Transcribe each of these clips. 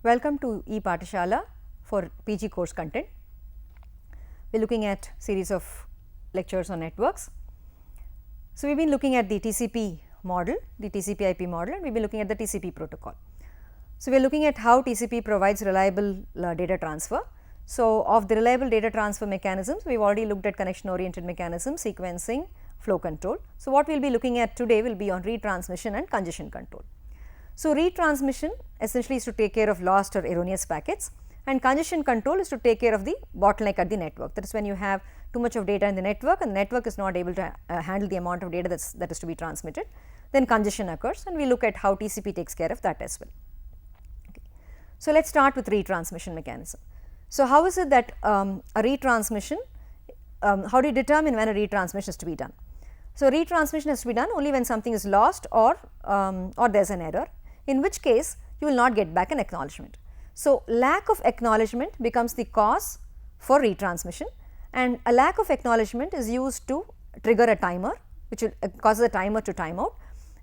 Welcome to e-Pathshala for PG course content. We are looking at series of lectures on networks. So, we have been looking at the TCP model, the TCP IP model, and we have been looking at the TCP protocol. So, we are looking at how TCP provides reliable data transfer. So, of the reliable data transfer mechanisms, we have already looked at connection oriented mechanism, sequencing, flow control. So, what we will be looking at today will be on retransmission and congestion control. So, retransmission essentially is to take care of lost or erroneous packets, and congestion control is to take care of the bottleneck at the network. That is when you have too much of data in the network and the network is not able to handle the amount of data that is to be transmitted, then congestion occurs, and we look at how TCP takes care of that as well. Okay. So, let us start with retransmission mechanism. So, how is it that a retransmission, how do you determine when a retransmission is to be done? So, retransmission has to be done only when something is lost or there is an error, in which case you will not get back an acknowledgement. So, lack of acknowledgement becomes the cause for retransmission, and a lack of acknowledgement is used to trigger a timer, which will causes a timer to time out,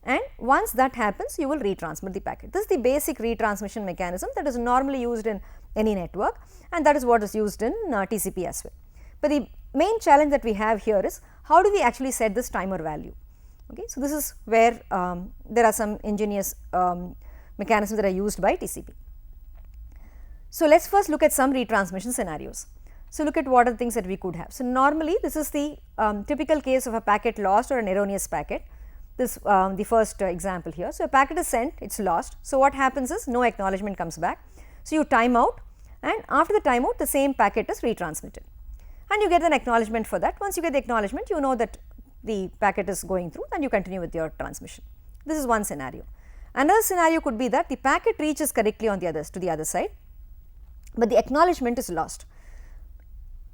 and once that happens you will retransmit the packet. This is the basic retransmission mechanism that is normally used in any network, and that is what is used in TCP as well. But the main challenge that we have here is how do we actually set this timer value? Okay. So, this is where there are some ingenious mechanisms that are used by TCP. So, let us first look at some retransmission scenarios. So, look at what are the things that we could have. So, normally this is the typical case of a packet lost or an erroneous packet. This the first example here. So, a packet is sent, it is lost. So, what happens is no acknowledgement comes back. So, you time out, and after the timeout the same packet is retransmitted, and you get an acknowledgement for that. Once you get the acknowledgement, you know that the packet is going through, and you continue with your transmission. This is one scenario. Another scenario could be that the packet reaches correctly on the other side, but the acknowledgement is lost.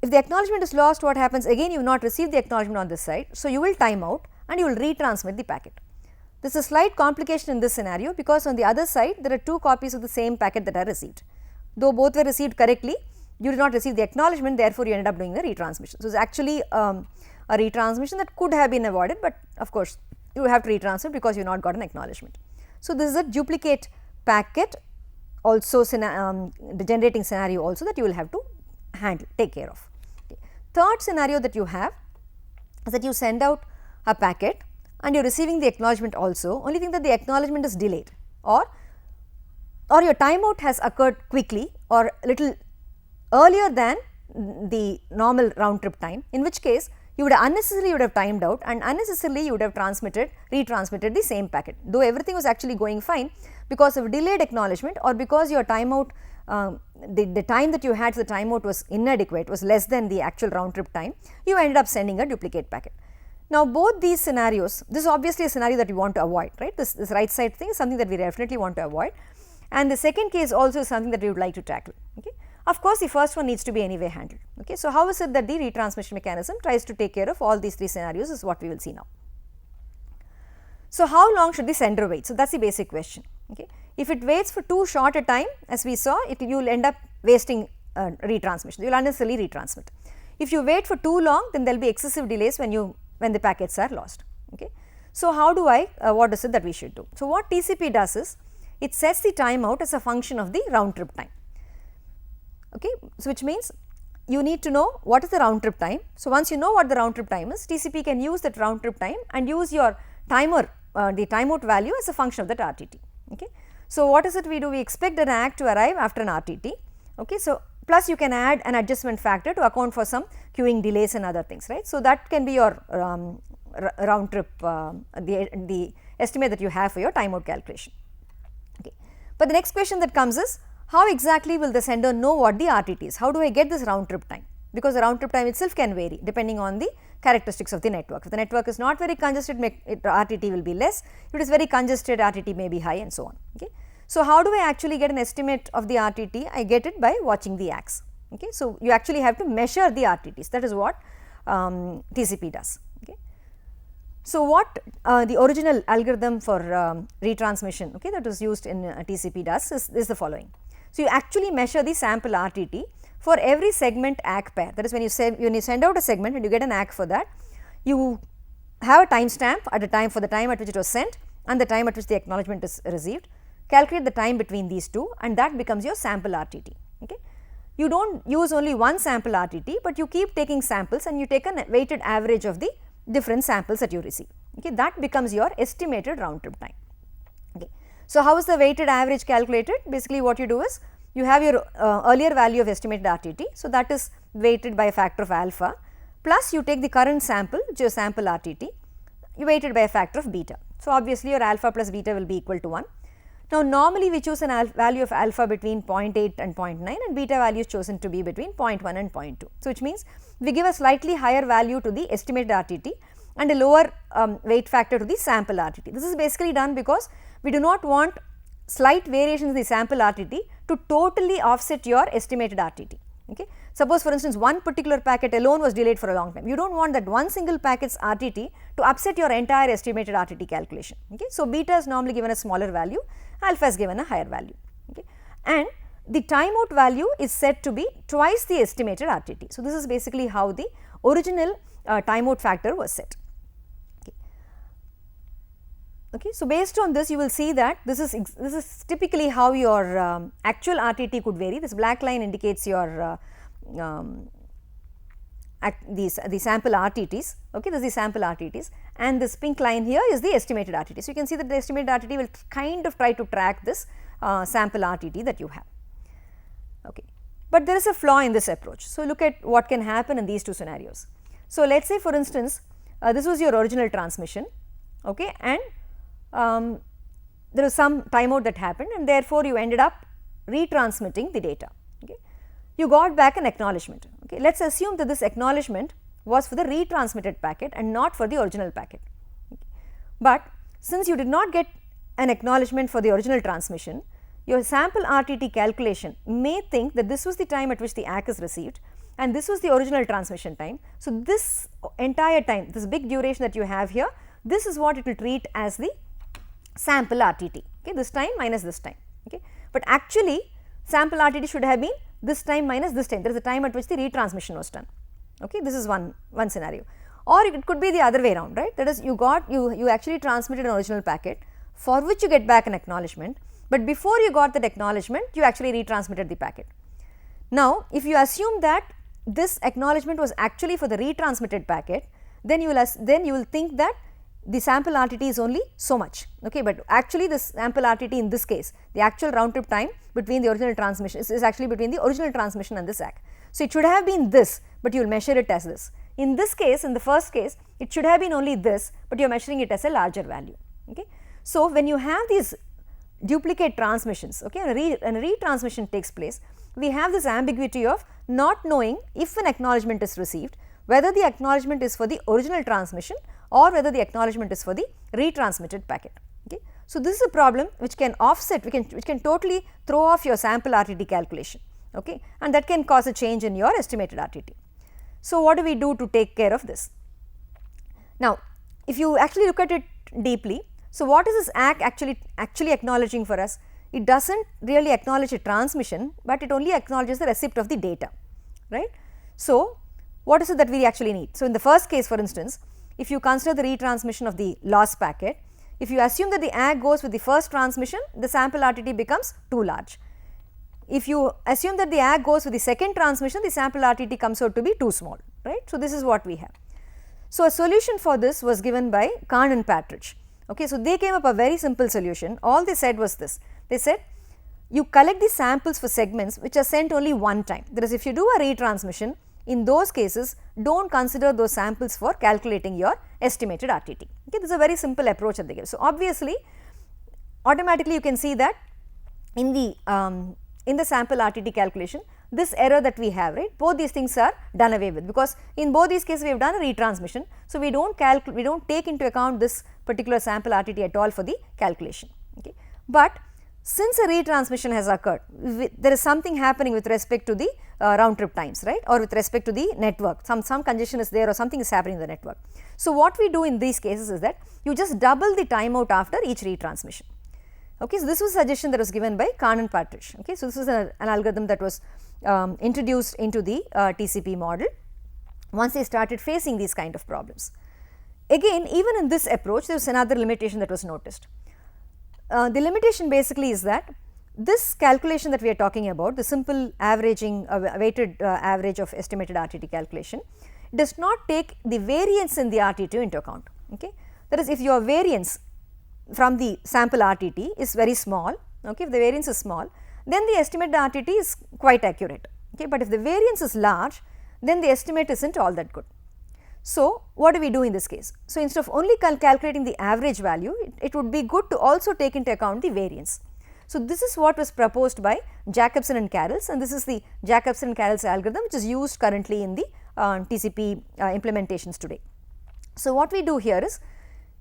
If the acknowledgement is lost, what happens? Again, you have not received the acknowledgement on this side. So, you will time out and you will retransmit the packet. There is a slight complication in this scenario, because on the other side there are two copies of the same packet that are received. Though both were received correctly, you did not receive the acknowledgement, therefore, you ended up doing the retransmission. So, it is actually a retransmission that could have been avoided, but of course, you have to retransmit because you have not got an acknowledgement. So, this is a duplicate packet also the generating scenario also that you will have to handle, take care of. Okay. Third scenario that you have is that you send out a packet and you are receiving the acknowledgement also, only thing that the acknowledgement is delayed, or your timeout has occurred quickly or little earlier than the normal round trip time, in which case you would have timed out and unnecessarily you would have retransmitted the same packet, though everything was actually going fine. Because of delayed acknowledgement or because your timeout, the time that you had for the timeout was inadequate, was less than the actual round trip time, you ended up sending a duplicate packet. Now, both these scenarios, this is obviously a scenario that you want to avoid, right? This right side thing is something that we definitely want to avoid, and the second case also is something that we would like to tackle. Okay. Of course, the first one needs to be anyway handled. Okay. So, how is it that the retransmission mechanism tries to take care of all these three scenarios is what we will see now. So, how long should the sender wait? So, that is the basic question. Okay. If it waits for too short a time, as we saw, you will end up wasting retransmission, you will unnecessarily retransmit. If you wait for too long, then there will be excessive delays when the packets are lost. Okay. So, how do what is it that we should do? So, what TCP does is, it sets the timeout as a function of the round trip time. Okay. So, which means you need to know what is the round trip time. So, once you know what the round trip time is, TCP can use that round trip time and use your timer, the timeout value as a function of that RTT. Okay. So, what is it we do? We expect an ACK to arrive after an RTT. Okay. So, plus you can add an adjustment factor to account for some queuing delays and other things, right. So, that can be your round trip, the estimate that you have for your timeout calculation. Okay. But the next question that comes is, how exactly will the sender know what the RTT is? How do I get this round trip time? Because the round trip time itself can vary depending on the characteristics of the network. If the network is not very congested, RTT will be less. If it is very congested, RTT may be high, and so on. Okay. So, how do I actually get an estimate of the RTT? I get it by watching the ACKs. Okay. So, you actually have to measure the RTTs, that is what TCP does. Okay. So, what the original algorithm for retransmission, okay, that was used in TCP does is the following. So, you actually measure the sample RTT for every segment ACK pair. That is, when you send out a segment and you get an ACK for that, you have a timestamp at a time for the time at which it was sent and the time at which the acknowledgement is received. calculate the time between these two, and that becomes your sample RTT. Okay. You do not use only one sample RTT, but you keep taking samples and you take a weighted average of the different samples that you receive. Okay. That becomes your estimated round trip time. Okay. So, how is the weighted average calculated? Basically what you do is you have your earlier value of estimated RTT. So, that is weighted by a factor of alpha, plus you take the current sample, which is your sample RTT, you weight it by a factor of beta. So, obviously your alpha plus beta will be equal to 1. Now, normally we choose an value of alpha between 0.8 and 0.9 and beta value is chosen to be between 0.1 and 0.2. So, which means we give a slightly higher value to the estimated RTT and a lower weight factor to the sample RTT. This is basically done because we do not want slight variations in the sample RTT to totally offset your estimated RTT. Okay. Suppose for instance, one particular packet alone was delayed for a long time. You do not want that one single packet's RTT to upset your entire estimated RTT calculation. Okay. So, beta is normally given a smaller value, alpha is given a higher value. Okay. And the timeout value is said to be twice the estimated RTT. So, this is basically how the original timeout factor was set. Okay. So, based on this you will see that this is typically how your actual RTT could vary. This black line indicates your the sample RTTs, okay, this is the sample RTTs, and this pink line here is the estimated RTT. So, you can see that the estimated RTT will kind of try to track this sample RTT that you have. Okay. But there is a flaw in this approach. So, look at what can happen in these two scenarios. So, let us say for instance, this was your original transmission, okay, and there was some timeout that happened and therefore, you ended up retransmitting the data. Okay. You got back an acknowledgement. Okay. Let us assume that this acknowledgement was for the retransmitted packet and not for the original packet. Okay. But since you did not get an acknowledgement for the original transmission, your sample RTT calculation may think that this was the time at which the ACK is received and this was the original transmission time. So, this entire time, this big duration that you have here, this is what it will treat as the sample RTT, okay, this time minus this time. Okay. But actually sample RTT should have been this time minus this time, there is a time at which the retransmission was done. Okay. This is one scenario, or it could be the other way around, right, that is you actually transmitted an original packet for which you get back an acknowledgement, but before you got that acknowledgement you actually retransmitted the packet. Now, if you assume that this acknowledgement was actually for the retransmitted packet, then you will think that the sample RTT is only so much, okay, but actually this sample RTT in this case, the actual round trip time between the original transmission is actually between the original transmission and this ACK. So, it should have been this, but you will measure it as this. In this case, in the first case, it should have been only this, but you are measuring it as a larger value. Okay. So, when you have these duplicate transmissions, okay, and a retransmission takes place, we have this ambiguity of not knowing if an acknowledgement is received, whether the acknowledgement is for the original transmission or whether the acknowledgement is for the retransmitted packet. Okay. So, this is a problem which can offset, which can totally throw off your sample RTT calculation, okay, and that can cause a change in your estimated RTT. So, what do we do to take care of this? Now, if you actually look at it deeply, so what is this ACK actually acknowledging for us? It does not really acknowledge a transmission, but it only acknowledges the receipt of the data, right. So, what is it that we actually need? So, in the first case for instance, if you consider the retransmission of the lost packet, if you assume that the ACK goes with the first transmission, the sample RTT becomes too large. If you assume that the ACK goes with the second transmission, the sample RTT comes out to be too small, right. So, this is what we have. So, a solution for this was given by Kahn and Partridge. Okay. So, they came up a very simple solution. All they said was this, they said you collect the samples for segments which are sent only one time, that is if you do a retransmission, in those cases do not consider those samples for calculating your estimated RTT. Okay, this is a very simple approach that they give. So, obviously automatically you can see that in the sample RTT calculation, this error that we have, right, both these things are done away with, because in both these cases we have done a retransmission. So, we do not take into account this particular sample RTT at all for the calculation. Okay. But since a retransmission has occurred, there is something happening with respect to the round trip times, right, or with respect to the network, some congestion is there or something is happening in the network. So, what we do in these cases is that you just double the timeout after each retransmission. Okay. So, this was a suggestion that was given by Kahn and Partridge. Okay. So, this was an algorithm that was introduced into the TCP model once they started facing these kind of problems. Again, even in this approach there was another limitation that was noticed. the limitation basically is that this calculation that we are talking about, the simple averaging weighted average of estimated RTT calculation, does not take the variance in the RTT into account. Okay. That is, if your variance from the sample RTT is very small, okay, if the variance is small, then the estimated RTT is quite accurate. Okay. But if the variance is large, then the estimate is not all that good. So, what do we do in this case? So, instead of only calculating the average value, it would be good to also take into account the variance. So, this is what was proposed by Jacobson and Carrolls, and this is the Jacobson and Carrolls algorithm which is used currently in the TCP implementations today. So, what we do here is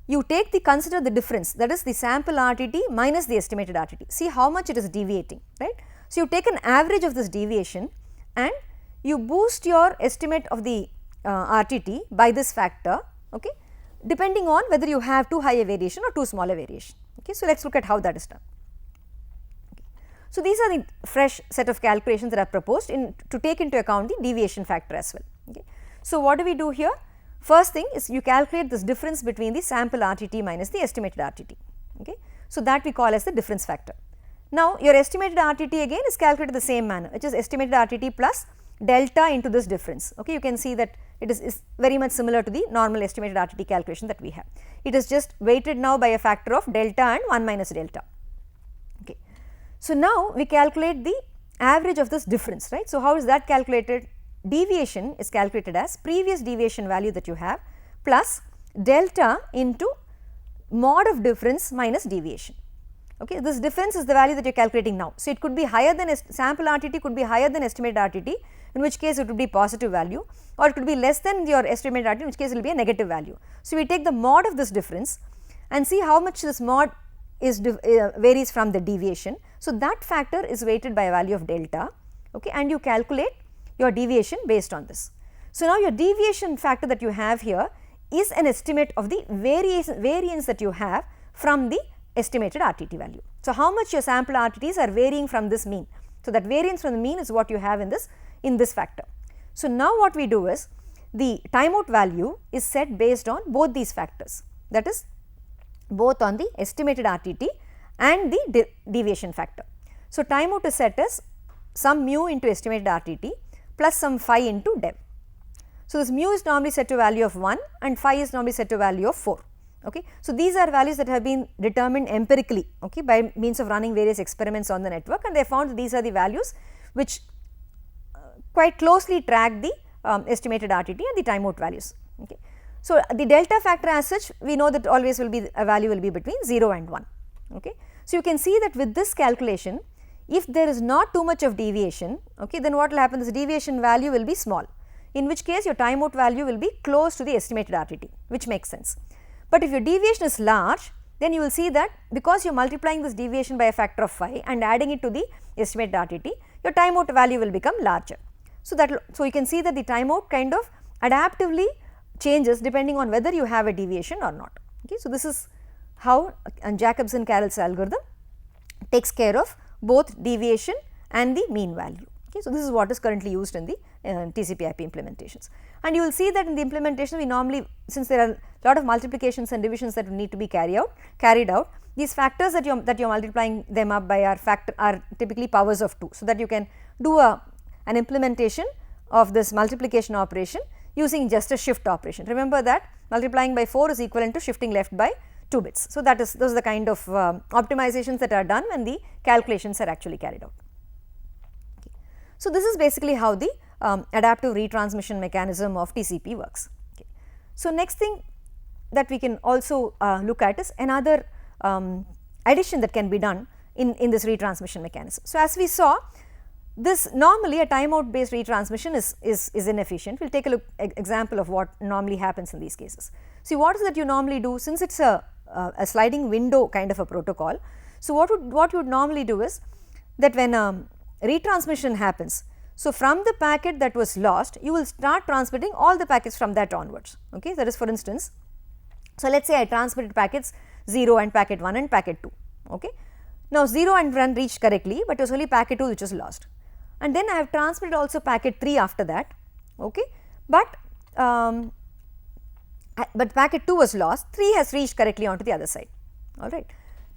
you consider the difference, that is the sample RTT minus the estimated RTT, see how much it is deviating, right. So, you take an average of this deviation and you boost your estimate of the RTT by this factor, okay, depending on whether you have too high a variation or too small a variation. Okay. So, let us look at how that is done. Okay. So, these are the fresh set of calculations that are proposed to take into account the deviation factor as well. Okay. So, what do we do here? First thing is you calculate this difference between the sample RTT minus the estimated RTT. Okay. So, that we call as the difference factor. Now, your estimated RTT again is calculated the same manner, which is estimated RTT plus delta into this difference. Okay. You can see that it is very much similar to the normal estimated RTT calculation that we have. It is just weighted now by a factor of delta and 1 minus delta. Okay. So, now we calculate the average of this difference, right. So, how is that calculated? Deviation is calculated as previous deviation value that you have plus delta into mod of difference minus deviation. Okay. This difference is the value that you are calculating now. So, it could be higher than sample RTT, could be higher than estimated RTT, in which case it would be positive value, or it could be less than your estimated RTT, in which case it will be a negative value. So, we take the mod of this difference and see how much this mod is varies from the deviation. So, that factor is weighted by a value of delta, okay, and you calculate your deviation based on this. So, now your deviation factor that you have here is an estimate of the variance that you have from the estimated RTT value. So, how much your sample RTTs are varying from this mean. So, that variance from the mean is what you have in this factor. So, now what we do is the timeout value is set based on both these factors, that is both on the estimated RTT and the deviation factor. So, timeout is set as some mu into estimated RTT plus some phi into dev. So, this mu is normally set to a value of 1 and phi is normally set to a value of 4. Okay. So, these are values that have been determined empirically, okay, by means of running various experiments on the network, and they found that these are the values which quite closely track the estimated RTT and the timeout values. Okay. So, the delta factor as such, we know that always will be a value will be between 0 and 1. Okay. So, you can see that with this calculation, if there is not too much of deviation, okay, then what will happen, this deviation value will be small, in which case your timeout value will be close to the estimated RTT, which makes sense. But if your deviation is large, then you will see that because you are multiplying this deviation by a factor of phi and adding it to the estimated RTT, your timeout value will become larger. So, you can see that the timeout kind of adaptively changes depending on whether you have a deviation or not. Okay. So, this is how Jacobson-Carrolls algorithm takes care of both deviation and the mean value. Okay. So, this is what is currently used in the TCP/IP implementations, and you will see that in the implementation we normally, since there are a lot of multiplications and divisions that need to be carried out, these factors that you are multiplying them up by are typically powers of 2. So, that you can do an implementation of this multiplication operation using just a shift operation. Remember that multiplying by 4 is equivalent to shifting left by 2 bits. So, those are the kind of optimizations that are done when the calculations are actually carried out. Okay. So, this is basically how the adaptive retransmission mechanism of TCP works. Okay. So, next thing that we can also look at is another addition that can be done in this retransmission mechanism. So, as we saw, this normally a timeout based retransmission is inefficient. We will take a look example of what normally happens in these cases. See, what is that you normally do, since it is a sliding window kind of a protocol. So, what you would normally do is that when retransmission happens, so from the packet that was lost, you will start transmitting all the packets from that onwards. Okay. That is, for instance, so let us say I transmitted packets 0 and packet 1 and packet 2. Okay. Now, 0 and 1 reached correctly, but it was only packet 2 which was lost, and then I have transmitted also packet 3 after that. Okay. But packet 2 was lost, 3 has reached correctly onto the other side. All right.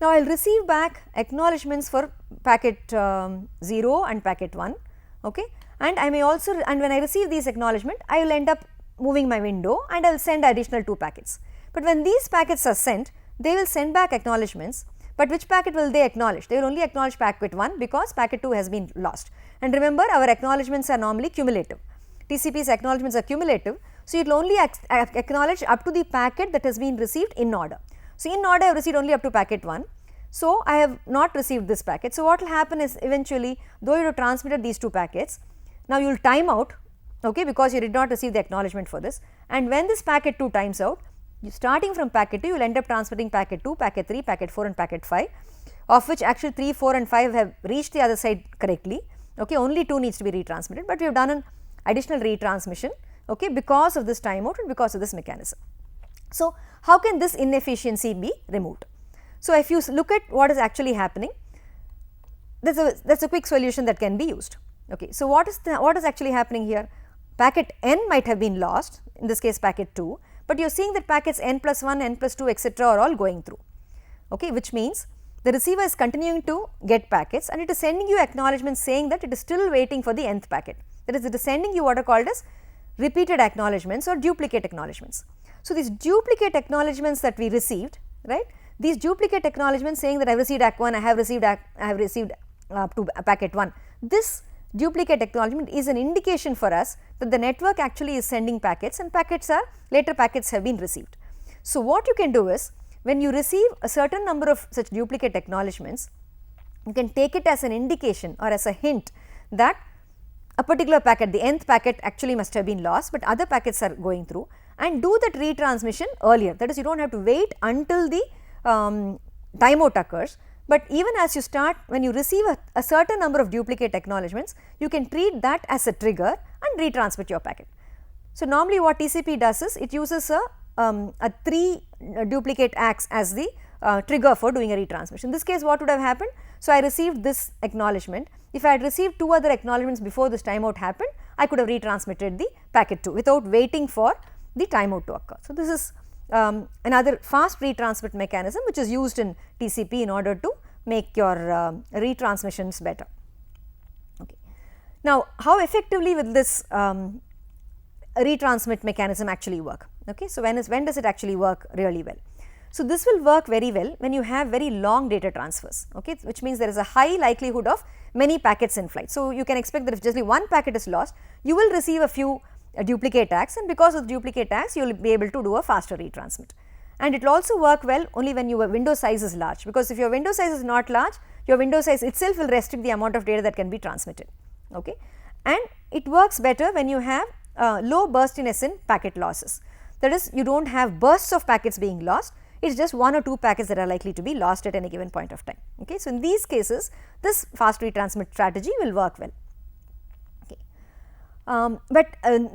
Now, I will receive back acknowledgements for packet 0 and packet 1, okay, and I may also, and when I receive these acknowledgement, I will end up moving my window and I will send additional 2 packets. But when these packets are sent, they will send back acknowledgements, but which packet will they acknowledge? They will only acknowledge packet 1 because packet 2 has been lost. And remember, our acknowledgements are normally cumulative. TCP's acknowledgements are cumulative, so it will only acknowledge up to the packet that has been received in order. So, in order I have received only up to packet 1. So, I have not received this packet. So, what will happen is eventually, though you have transmitted these 2 packets, now you will time out, okay, because you did not receive the acknowledgement for this, and when this packet 2 times out, starting from packet 2, you will end up transmitting packet 2, packet 3, packet 4 and packet 5, of which actually 3, 4 and 5 have reached the other side correctly, okay, only 2 needs to be retransmitted, but we have done an additional retransmission, okay, because of this timeout and because of this mechanism. So, how can this inefficiency be removed? So, if you look at what is actually happening, that is a quick solution that can be used. Okay. So, what is actually happening here? Packet n might have been lost, in this case packet 2, but you are seeing that packets n plus 1, n plus 2 etc. are all going through, okay, which means the receiver is continuing to get packets and it is sending you acknowledgements saying that it is still waiting for the nth packet. That is, it is sending you what are called as repeated acknowledgements or duplicate acknowledgements. So, these duplicate acknowledgements that we received, right, these duplicate acknowledgements saying that I have received ACK 1, I have received up to packet 1, this duplicate acknowledgement is an indication for us that the network actually is sending packets and later packets have been received. So, what you can do is, when you receive a certain number of such duplicate acknowledgements, you can take it as an indication or as a hint that a particular packet, the nth packet actually must have been lost, but other packets are going through, and do that retransmission earlier. That is, you do not have to wait until the timeout occurs, but even as you start, when you receive a certain number of duplicate acknowledgements, you can treat that as a trigger and retransmit your packet. So, normally what TCP does is, it uses a 3 duplicate ACKs as the trigger for doing a retransmission. In this case, what would have happened? So, I received this acknowledgement. If I had received 2 other acknowledgements before this timeout happened, I could have retransmitted the packet 2 without waiting for the timeout to occur. So, this is another fast retransmit mechanism which is used in TCP in order to make your retransmissions better. Okay. Now, how effectively will this retransmit mechanism actually work? Okay. So, when does it actually work really well? So, this will work very well when you have very long data transfers, okay, which means there is a high likelihood of many packets in flight. So, you can expect that if just one packet is lost, you will receive a few duplicate ACKs, and because of the duplicate ACKs, you will be able to do a faster retransmit. And it will also work well only when your window size is large, because if your window size is not large, your window size itself will restrict the amount of data that can be transmitted. Okay. And it works better when you have low burstiness in packet losses. That is, you do not have bursts of packets being lost, it is just 1 or 2 packets that are likely to be lost at any given point of time. Okay. So, in these cases, this fast retransmit strategy will work well. But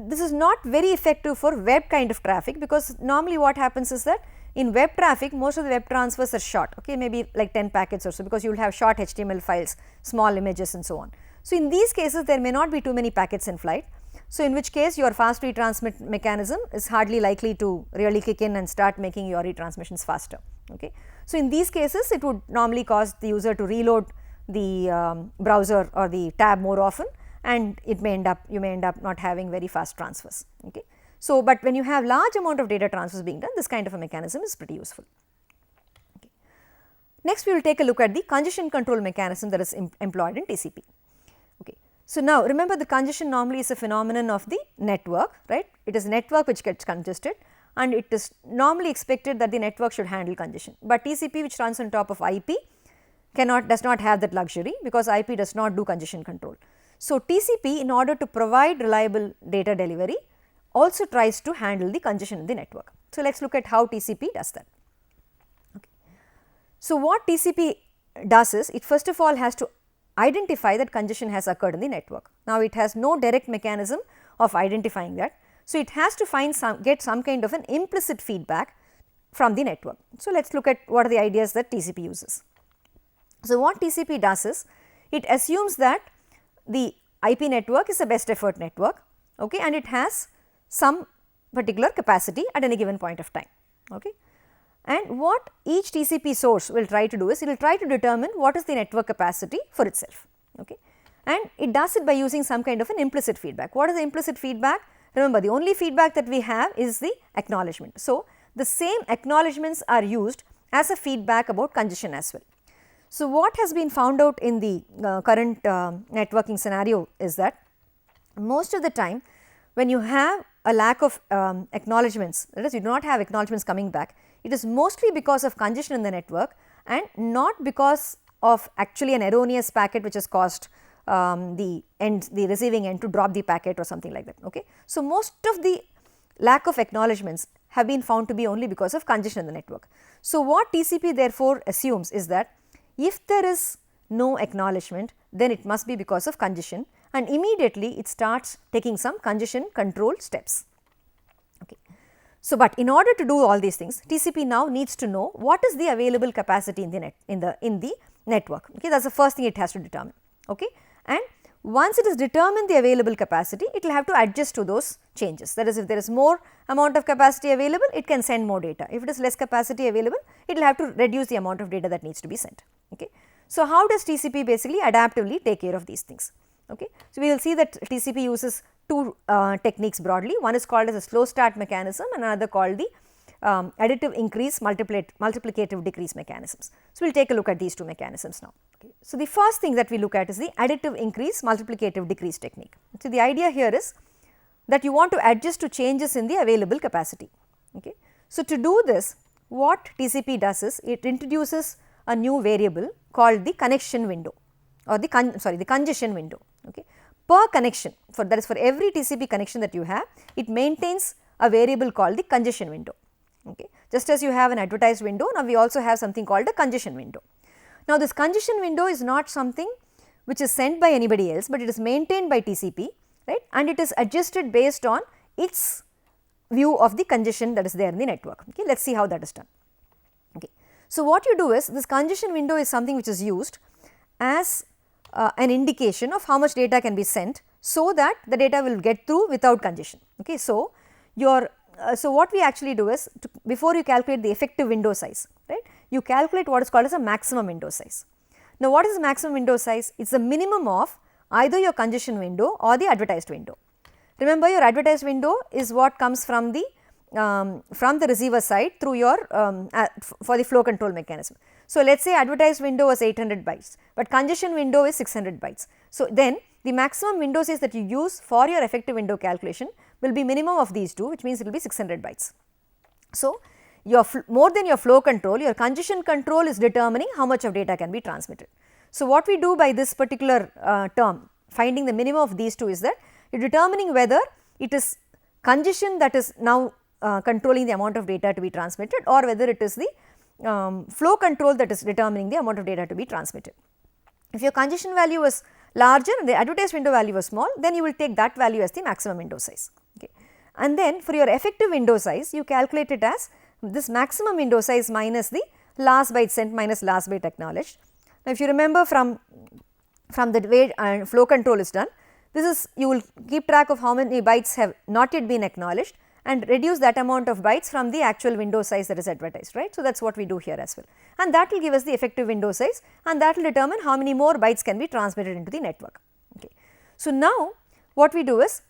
this is not very effective for web kind of traffic, because normally what happens is that in web traffic, most of the web transfers are short, okay, maybe like 10 packets or so, because you will have short HTML files, small images and so on. So, in these cases there may not be too many packets in flight. So, in which case your fast retransmit mechanism is hardly likely to really kick in and start making your retransmissions faster. Okay. So, in these cases it would normally cause the user to reload the browser or the tab more often, and it may end up, you may end up not having very fast transfers. Okay. So, but when you have large amount of data transfers being done, this kind of a mechanism is pretty useful. Okay. Next, we will take a look at the congestion control mechanism that is employed in TCP. Okay. So, now remember, the congestion normally is a phenomenon of the network, right. It is network which gets congested, and it is normally expected that the network should handle congestion, but TCP, which runs on top of IP, does not have that luxury, because IP does not do congestion control. So, TCP, in order to provide reliable data delivery, also tries to handle the congestion in the network. So, let us look at how TCP does that. Okay. So, what TCP does is, it first of all has to identify that congestion has occurred in the network. Now, it has no direct mechanism of identifying that. So, it has to get some kind of an implicit feedback from the network. So, let us look at what are the ideas that TCP uses. So, what TCP does is, it assumes that the IP network is a best effort network, okay, and it has some particular capacity at any given point of time. Okay. and what each TCP source will try to do is it will try to determine what is the network capacity for itself, okay. And it does it by using some kind of an implicit feedback. What is the implicit feedback? Remember, the only feedback that we have is the acknowledgement. So, the same acknowledgements are used as a feedback about congestion as well. So, what has been found out in the current networking scenario is that most of the time when you have a lack of acknowledgements, that is you do not have acknowledgements coming back, it is mostly because of congestion in the network and not because of actually an erroneous packet which has caused the receiving end to drop the packet or something like that, okay. So, most of the lack of acknowledgements have been found to be only because of congestion in the network. So, what TCP therefore assumes is that if there is no acknowledgement, then it must be because of congestion, and immediately it starts taking some congestion control steps, okay. So, but in order to do all these things, TCP now needs to know what is the available capacity in the network, okay. That is the first thing it has to determine, okay. And once it has determined the available capacity, it will have to adjust to those changes. That is, if there is more amount of capacity available, it can send more data. If it is less capacity available, it will have to reduce the amount of data that needs to be sent, okay. So, how does TCP basically adaptively take care of these things, okay. So, we will see that TCP uses two techniques broadly. One is called as a slow start mechanism and another called the additive increase multiplicative decrease mechanisms. So, we will take a look at these two mechanisms now. Okay. So, the first thing that we look at is the additive increase multiplicative decrease technique. So, the idea here is that you want to adjust to changes in the available capacity, okay. So, to do this, what TCP does is it introduces a new variable called the connection window or the congestion window, okay. Per connection, that is for every TCP connection that you have, it maintains a variable called the congestion window, okay. Just as you have an advertised window, now we also have something called a congestion window. Now, this congestion window is not something which is sent by anybody else, but it is maintained by TCP, right, and it is adjusted based on its view of the congestion that is there in the network, okay. Let us see how that is done, okay. So, what you do is this congestion window is something which is used as an indication of how much data can be sent, so that the data will get through without congestion, okay. So, so what we actually do is before you calculate the effective window size, right, you calculate what is called as a maximum window size. Now, what is the maximum window size? It is the minimum of either your congestion window or the advertised window. Remember, your advertised window is what comes from the receiver side through your for the flow control mechanism. So, let us say advertised window was 800 bytes, but congestion window is 600 bytes. So, then the maximum window size that you use for your effective window calculation will be minimum of these two, which means it will be 600 bytes. So, your more than your flow control, your congestion control is determining how much of data can be transmitted. So, what we do by this particular term, finding the minimum of these two, is that you are determining whether it is congestion that is now controlling the amount of data to be transmitted, or whether it is the flow control that is determining the amount of data to be transmitted. If your congestion value was larger and the advertised window value was small, then you will take that value as the maximum window size, okay. And then for your effective window size, you calculate it as this maximum window size minus the last byte sent minus last byte acknowledged. Now, if you remember from the way flow control is done, this is, you will keep track of how many bytes have not yet been acknowledged and reduce that amount of bytes from the actual window size that is advertised, right. So, that is what we do here as well, and that will give us the effective window size, and that will determine how many more bytes can be transmitted into the network, okay. So, now what we do is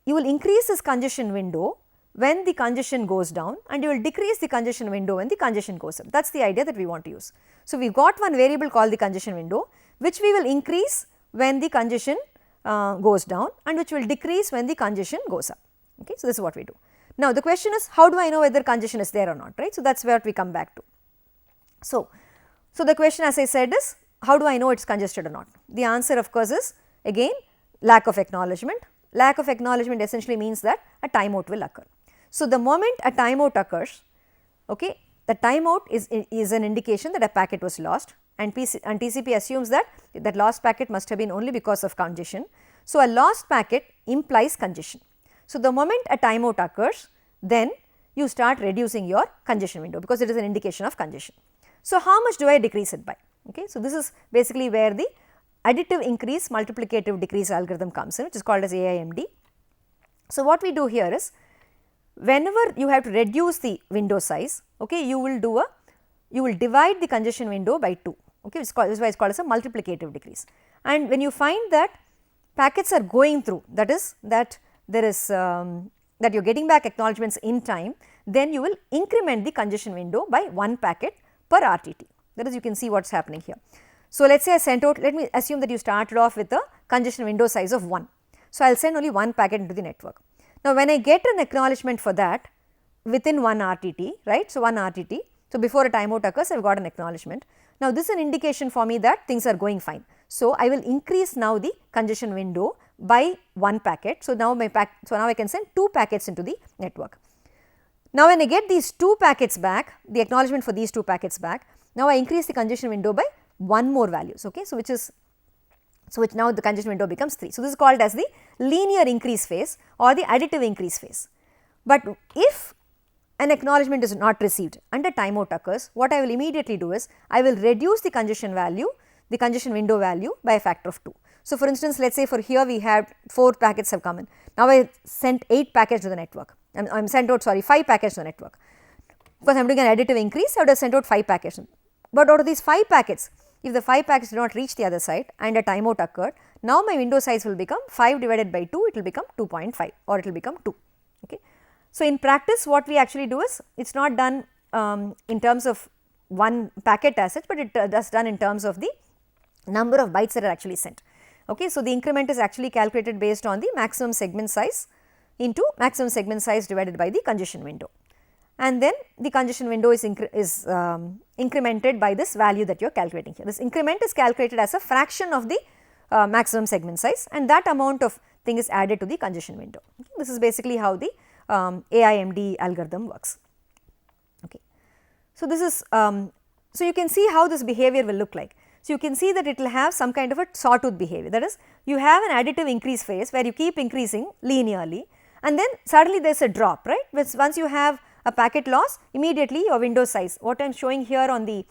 you will increase this congestion window when the congestion goes down, and you will decrease the congestion window when the congestion goes up. That is the idea that we want to use. So, we have got one variable called the congestion window, which we will increase when the congestion goes down, and which will decrease when the congestion goes up, okay. So, this is what we do. Now, the question is, how do I know whether congestion is there or not, right. So, that is where we come back to. So, the question, as I said, is how do I know it is congested or not? The answer, of course, is again lack of acknowledgement. Lack of acknowledgement essentially means that a timeout will occur. So, the moment a timeout occurs, okay, the timeout is an indication that a packet was lost, and TCP assumes that lost packet must have been only because of congestion. So, a lost packet implies congestion. So, the moment a timeout occurs, then you start reducing your congestion window, because it is an indication of congestion. So, how much do I decrease it by? Okay. So, this is basically where the additive increase multiplicative decrease algorithm comes in, which is called as AIMD. So, what we do here is, whenever you have to reduce the window size, okay, you will divide the congestion window by 2, okay, this is why it is called as a multiplicative decrease. And when you find that packets are going through, that is that there is that you are getting back acknowledgements in time, then you will increment the congestion window by 1 packet per RTT. That is, you can see what is happening here. So, let us say I sent out, let me assume that you started off with a congestion window size of 1. So, I will send only 1 packet into the network. Now, when I get an acknowledgement for that within 1 RTT, right. So, 1 RTT. So, before a timeout occurs, I have got an acknowledgement. Now, this is an indication for me that things are going fine. So, I will increase now the congestion window by 1 packet. So, now now I can send 2 packets into the network. Now, when I get these 2 packets back, the acknowledgement for these 2 packets back, now I increase the congestion window by 1 more values, okay. So, which now the congestion window becomes 3. So, this is called as the linear increase phase or the additive increase phase. But if an acknowledgement is not received and a timeout occurs, what I will immediately do is I will reduce the congestion value, the congestion window value by a factor of 2. So, for instance, let us say for here we have 4 packets have come in. Now, I sent 8 packets to the network. I am sent out 5 packets to the network. Because I am doing an additive increase, I would have sent out 5 packets. But out of these 5 packets, if the 5 packets do not reach the other side and a timeout occurred, now my window size will become 5 divided by 2, it will become 2.5 or it will become 2. Okay. So, in practice what we actually do is, it is not done in terms of 1 packet as such, but it is done in terms of the number of bytes that are actually sent. Okay. So, the increment is actually calculated based on the maximum segment size into maximum segment size divided by the congestion window, and then the congestion window is incremented by this value that you are calculating here. This increment is calculated as a fraction of the maximum segment size, and that amount of thing is added to the congestion window. Okay. This is basically how the AIMD algorithm works. Okay. So, this is so you can see how this behavior will look like. So, you can see that it will have some kind of a sawtooth behavior, that is, you have an additive increase phase where you keep increasing linearly, and then suddenly there is a drop, right. Once you have a packet loss, immediately your window size, what I am showing here on the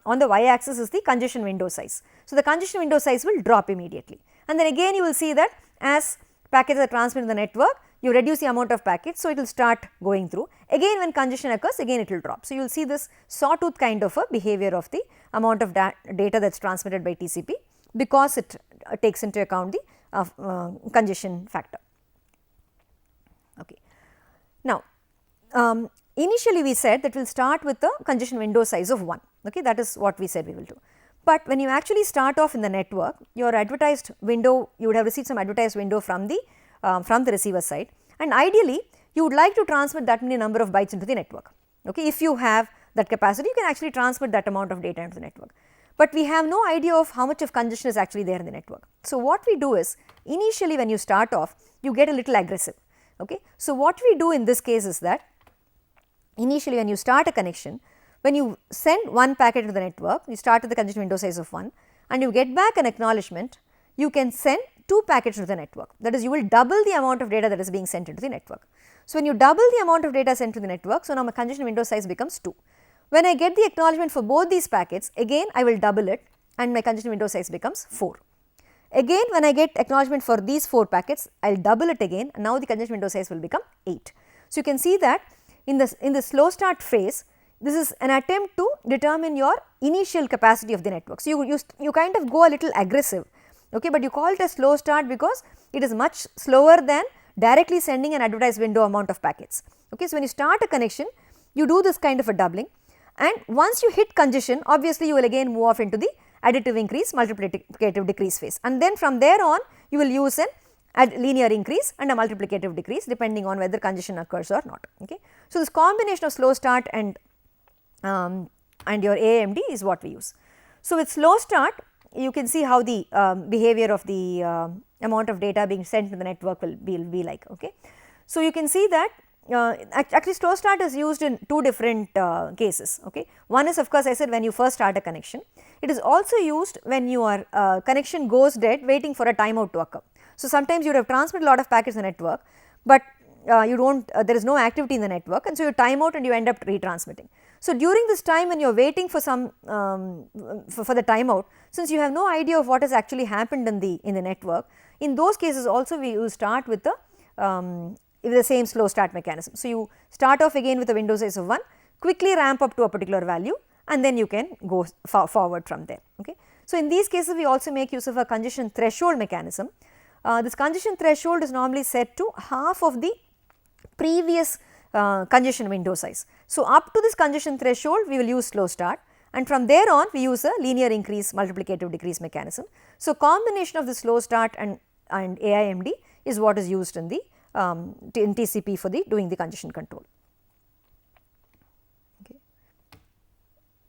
y axis is the congestion window size. So, the congestion window size will drop immediately, and then again you will see that as packets are transmitted in the network, you reduce the amount of packets. So, it will start going through, again when congestion occurs, again it will drop. So, you will see this sawtooth kind of a behavior of the amount of data that is transmitted by TCP, because it takes into account the congestion factor. Okay. Now, initially we said that we will start with the congestion window size of 1, okay, that is what we said we will do. But when you actually start off in the network, your advertised window, you would have received some advertised window from the receiver side, and ideally you would like to transmit that many number of bytes into the network. Okay. If you have that capacity, you can actually transmit that amount of data into the network, but we have no idea of how much of congestion is actually there in the network. So, what we do is, initially when you start off, you get a little aggressive. Okay. So, what we do in this case is that initially when you start a connection, when you send 1 packet to the network, you start with the congestion window size of 1 and you get back an acknowledgement, you can send 2 packets to the network, that is, you will double the amount of data that is being sent into the network. So, when you double the amount of data sent to the network, so now my congestion window size becomes 2. When I get the acknowledgement for both these packets, again I will double it and my congestion window size becomes 4. Again when I get acknowledgement for these 4 packets, I will double it again, and now the congestion window size will become 8. So, you can see that in the slow start phase, this is an attempt to determine your initial capacity of the network. So, you kind of go a little aggressive, okay, but you call it a slow start because it is much slower than directly sending an advertised window amount of packets. Okay. So, when you start a connection, you do this kind of a doubling, and once you hit congestion, obviously you will again move off into the additive increase multiplicative decrease phase, and then from there on you will use a linear increase and a multiplicative decrease depending on whether congestion occurs or not. Okay. So, this combination of slow start and your AIMD is what we use. So, with slow start, you can see how the behavior of the amount of data being sent to the network will be like. Okay. So, you can see that actually slow start is used in 2 different cases. Okay. One is, of course, I said when you first start a connection. It is also used when your connection goes dead waiting for a timeout to occur. So, sometimes you would have transmitted a lot of packets in the network, but you do not there is no activity in the network, and so you time out and you end up retransmitting. So, during this time when you are waiting for some for the timeout, since you have no idea of what has actually happened in the network, in those cases also we will start with the same slow start mechanism. So, you start off again with a window size of 1, quickly ramp up to a particular value and then you can go forward from there. Okay. So, in these cases we also make use of a congestion threshold mechanism. This congestion threshold is normally set to half of the previous congestion window size. So, up to this congestion threshold we will use slow start, and from there on we use a linear increase multiplicative decrease mechanism. So, combination of the slow start and AIMD is what is used in the in TCP for the doing the congestion control. Okay.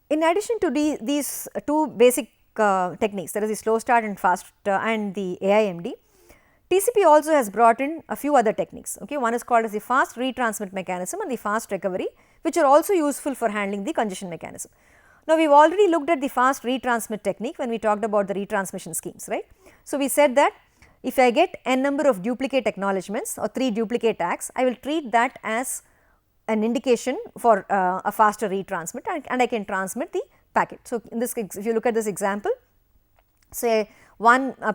In addition to these two basic techniques, that is the slow start and fast and the AIMD, TCP also has brought in a few other techniques. Okay. One is called as the fast retransmit mechanism and the fast recovery, which are also useful for handling the congestion mechanism. Now, we have already looked at the fast retransmit technique when we talked about the retransmission schemes, right. So, we said that if I get n number of duplicate acknowledgements or 3 duplicate acts, I will treat that as an indication for a faster retransmit and I can transmit the packet. So, in this if you look at this example, say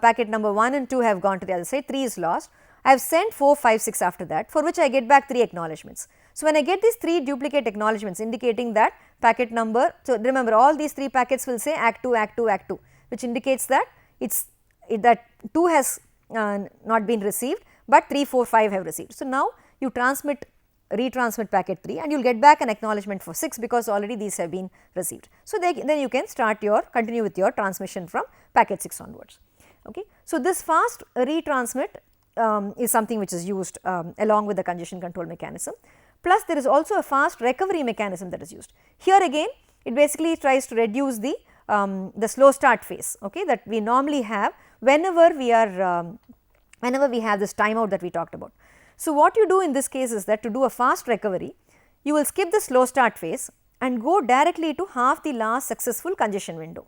packet number 1 and 2 have gone to the other side, 3 is lost, I have sent 4, 5, 6 after that, for which I get back 3 acknowledgements. So, when I get these 3 duplicate acknowledgements indicating that packet number, so remember all these 3 packets will say act 2, act 2, act 2, which indicates that that 2 has not been received, but 3, 4, 5 have received. So, now you retransmit packet 3 and you will get back an acknowledgement for 6 because already these have been received. So, then you can continue with your transmission from packet 6 onwards. Okay. So, this fast retransmit is something which is used along with the congestion control mechanism, plus there is also a fast recovery mechanism that is used. Here again it basically tries to reduce the slow start phase, okay, that we normally have whenever we are whenever we have this timeout that we talked about. So, what you do in this case is that to do a fast recovery, you will skip the slow start phase and go directly to half the last successful congestion window.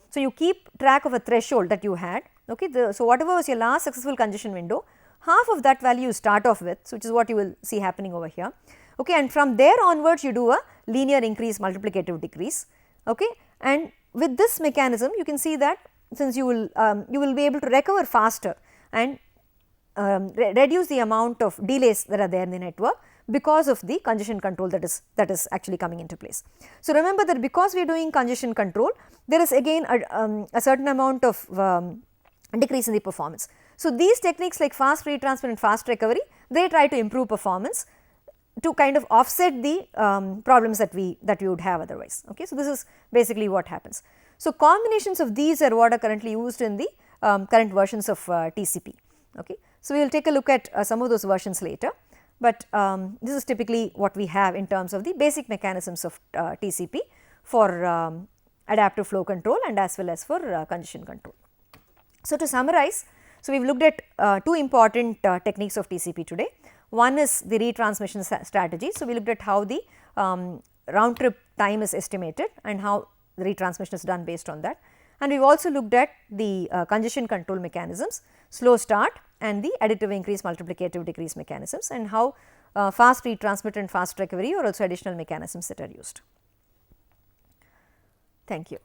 So, you keep track of a threshold that you had, okay. So, whatever was your last successful congestion window, half of that value you start off with, so which is what you will see happening over here, okay, and from there onwards you do a linear increase multiplicative decrease, okay. And with this mechanism you can see that since you will be able to recover faster and reduce the amount of delays that are there in the network because of the congestion control that is actually coming into place. So, remember that because we are doing congestion control, there is again a certain amount of decrease in the performance. So, these techniques like fast retransmit and fast recovery, they try to improve performance to kind of offset the problems that we would have otherwise. Okay. So, this is basically what happens. So, combinations of these are what are currently used in the current versions of TCP. Okay. So, we will take a look at some of those versions later, but this is typically what we have in terms of the basic mechanisms of TCP for adaptive flow control and as well as for congestion control. So, to summarize, so we have looked at 2 important techniques of TCP today. One is the retransmission strategy. So, we looked at how the round trip time is estimated and how the retransmission is done based on that. And we have also looked at the congestion control mechanisms, slow start and the additive increase multiplicative decrease mechanisms, and how fast retransmit and fast recovery are also additional mechanisms that are used. Thank you.